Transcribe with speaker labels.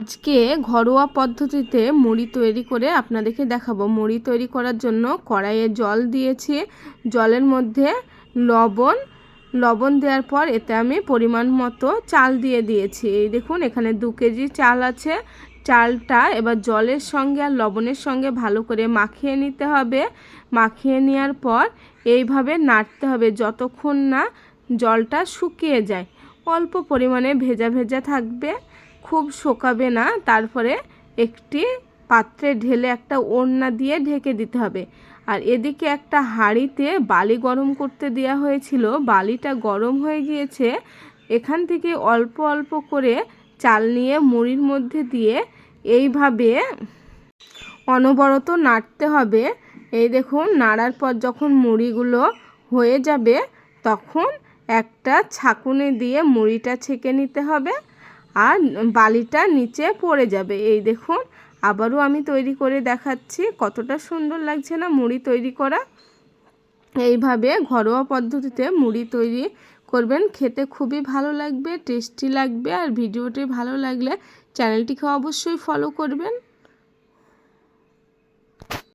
Speaker 1: আজকে ঘরোয়া পদ্ধতিতে মুড়ি তৈরি করে আপনাদেরকে দেখাবো। মুড়ি তৈরি করার জন্য কড়াইয়ে জল দিয়েছি, জলের মধ্যে লবণ দেওয়ার পর এতে আমি পরিমাণ মতো চাল দিয়ে দিয়েছি। এই দেখুন এখানে 2 কেজি চাল আছে। চালটা এবার জলের সঙ্গে আর লবণের সঙ্গে ভালো করে মাখিয়ে নিতে হবে। মাখিয়ে নেওয়ার পর এইভাবে নাড়তে হবে যতক্ষণ না জলটা শুকিয়ে যায়। অল্প পরিমাণে ভেজা ভেজা থাকবে, খুব শুকাবে না। তারপরে একটি পাত্রে ঢেলে একটা ওড়না দিয়ে ঢেকে দিতে হবে। আর এদিকে একটা হাঁড়িতে বালি গরম করতে দেওয়া হয়েছিল, বালিটা গরম হয়ে গিয়েছে। এখান থেকে অল্প অল্প করে চাল নিয়ে মুড়ির মধ্যে দিয়ে এইভাবে অনবরত নাড়তে হবে। এই দেখুন নাড়ার পর যখন মুড়িগুলো হয়ে যাবে তখন একটা ছাঁকুনি দিয়ে মুড়িটা ছেঁকে নিতে হবে আর বালিটা নিচে পড়ে যাবে। এই দেখুন আবারও আমি তৈরি করে দেখাচ্ছি, কতটা সুন্দর লাগছে না মুড়ি তৈরি করা। এইভাবে ঘরোয়া পদ্ধতিতে মুড়ি তৈরি করবেন, খেতে খুবই ভালো লাগবে, টেস্টি লাগবে। আর ভিডিওটি ভালো লাগলে চ্যানেলটিকে অবশ্যই ফলো করবেন।